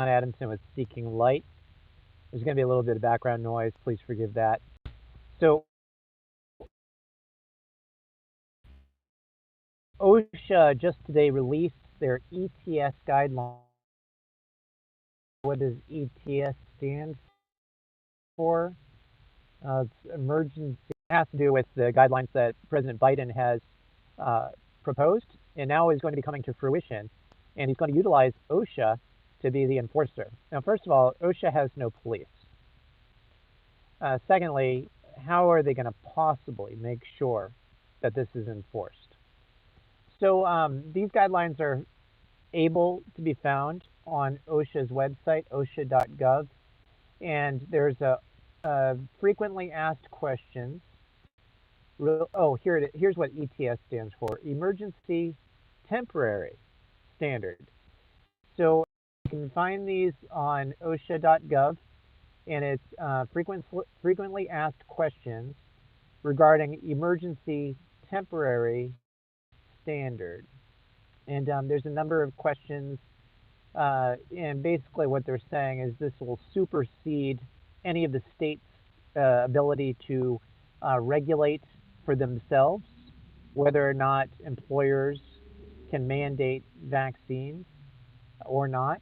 Adamson with Seeking Light. There's going to be a little bit of background noise. Please forgive that. So, OSHA just today released their ETS guidelines. What does ETS stand for? It's emergency. It has to do with the guidelines that President Biden has proposed and now is going to be coming to fruition. And he's going to utilize OSHA to be the enforcer. Now, first of all, OSHA has no police. Secondly, how are they going to possibly make sure that this is enforced? So these guidelines are able to be found on OSHA's website, osha.gov, and there's a frequently asked questions. Here's what ETS stands for: Emergency Temporary Standard. So you can find these on osha.gov, and it's frequently asked questions regarding emergency temporary standard. And there's a number of questions, and basically what they're saying is this will supersede any of the state's ability to regulate for themselves whether or not employers can mandate vaccines or not.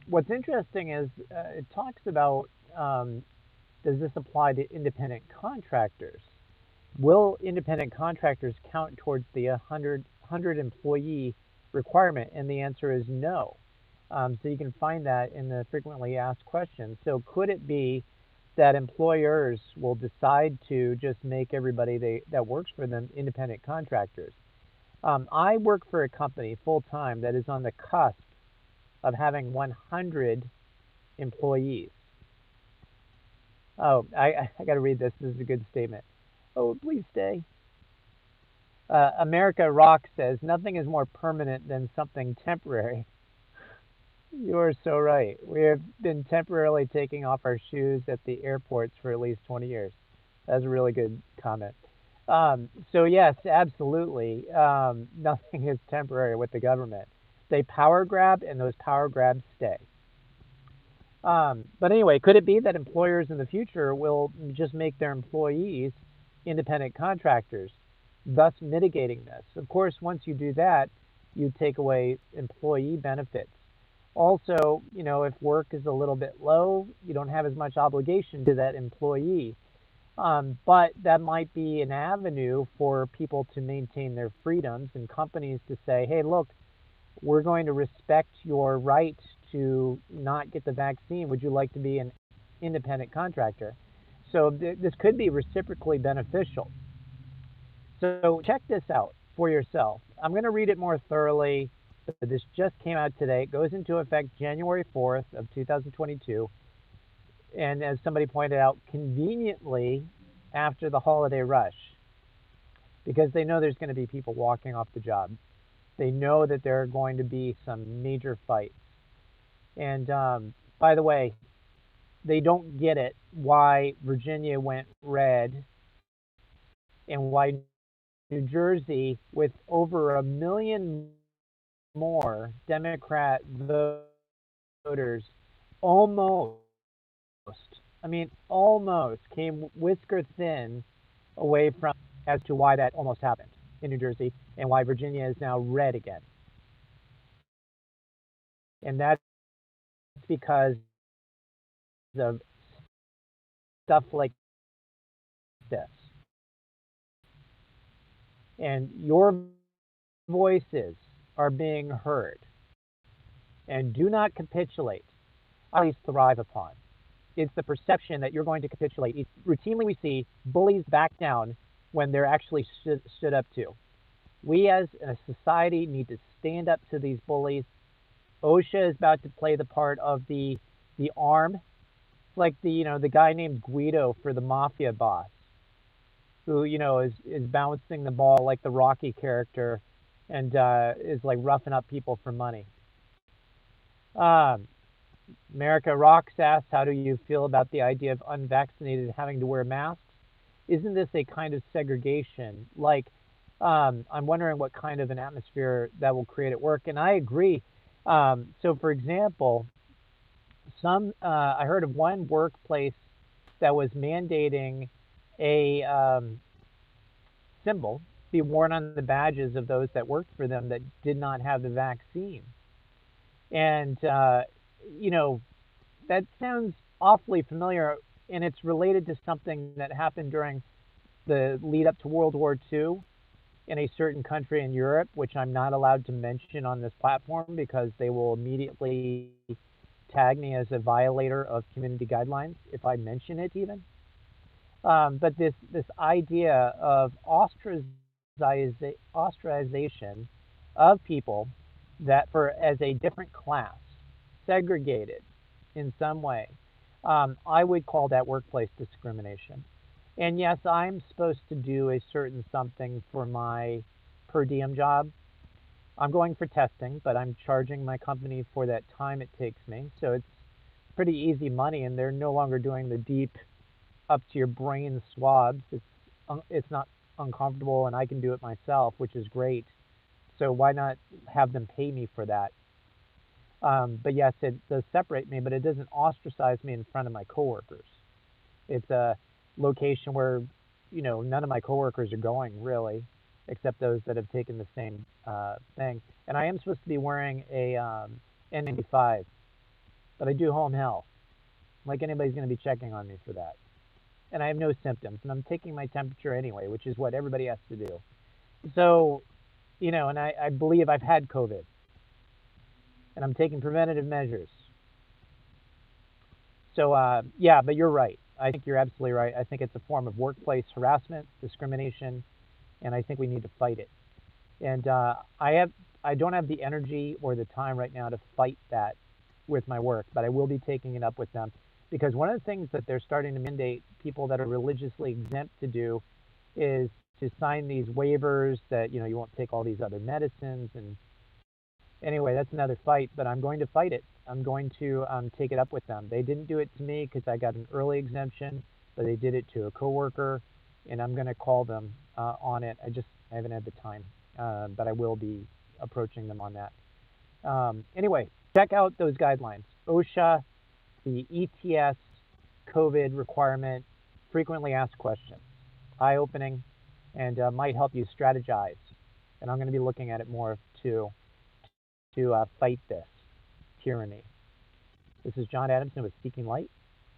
What's interesting is it talks about does this apply to independent contractors? Will independent contractors count towards the 100 employee requirement? And the answer is no. So you can find that in the frequently asked questions. So could it be that employers will decide to just make everybody that works for them independent contractors? I work for a company full time that is on the cusp of having 100 employees. Oh, I got to read this. This is a good statement. Oh, please stay. America Rock says nothing is more permanent than something temporary. You are so right. We have been temporarily taking off our shoes at the airports for at least 20 years. That's a really good comment. So yes, absolutely. Nothing is temporary with the government. They power grab, and those power grabs stay. But anyway, could it be that employers in the future will just make their employees independent contractors, thus mitigating this? Of course, once you do that, you take away employee benefits. Also, if work is a little bit low, you don't have as much obligation to that employee. But that might be an avenue for people to maintain their freedoms and companies to say, hey, look, we're going to respect your right to not get the vaccine. Would you like to be an independent contractor? So this could be reciprocally beneficial. So check this out for yourself. I'm going to read it more thoroughly. This just came out today. It goes into effect January 4th of 2022. And as somebody pointed out, conveniently after the holiday rush, because they know there's going to be people walking off the job. They know that there are going to be some major fights. And by the way, they don't get it why Virginia went red and why New Jersey, with over 1 million more Democrat voters, almost came whisker thin away from as to why that almost happened in New Jersey and why Virginia is now red again. And that's because of stuff like this. And your voices are being heard. And do not capitulate. Always thrive upon. It's the perception that you're going to capitulate. Routinely we see bullies back down when they're actually stood up to. We as a society need to stand up to these bullies. OSHA is about to play the part of the arm. It's like the guy named Guido for the mafia boss, who is bouncing the ball like the Rocky character, and is like roughing up people for money. America Rocks asks, how do you feel about the idea of unvaccinated having to wear masks? Isn't this a kind of segregation? I'm wondering what kind of an atmosphere that will create at work. And I agree. So, for example, I heard of one workplace that was mandating a symbol be worn on the badges of those that worked for them that did not have the vaccine. And, you know, that sounds awfully familiar, and it's related to something that happened during the lead up to World War II in a certain country in Europe, which I'm not allowed to mention on this platform because they will immediately tag me as a violator of community guidelines if I mention it even. But this idea of ostracization of people that for as a different class, segregated in some way, I would call that workplace discrimination. And yes, I'm supposed to do a certain something for my per diem job. I'm going for testing, but I'm charging my company for that time it takes me. So it's pretty easy money, and they're no longer doing the deep up to your brain swabs. It's not uncomfortable, and I can do it myself, which is great. So why not have them pay me for that? But yes, it does separate me, but it doesn't ostracize me in front of my coworkers. It's a location where none of my coworkers are going really, except those that have taken the same thing. And I am supposed to be wearing a N95, but I do home health. Like anybody's going to be checking on me for that. And I have no symptoms, and I'm taking my temperature anyway, which is what everybody has to do. So, and I believe I've had COVID, and I'm taking preventative measures. So, yeah, but you're right. I think you're absolutely right. I think it's a form of workplace harassment, discrimination, and I think we need to fight it. And I don't have the energy or the time right now to fight that with my work, but I will be taking it up with them because one of the things that they're starting to mandate people that are religiously exempt to do is to sign these waivers that you won't take all these other medicines. And anyway, that's another fight, but I'm going to fight it. I'm going to take it up with them. They didn't do it to me because I got an early exemption, but they did it to a coworker, and I'm going to call them on it. I haven't had the time, but I will be approaching them on that. Anyway, check out those guidelines. OSHA, the ETS COVID requirement, frequently asked questions, eye opening, and might help you strategize. And I'm going to be looking at it more too to fight this tyranny. This is John Adamson with Seeking Light.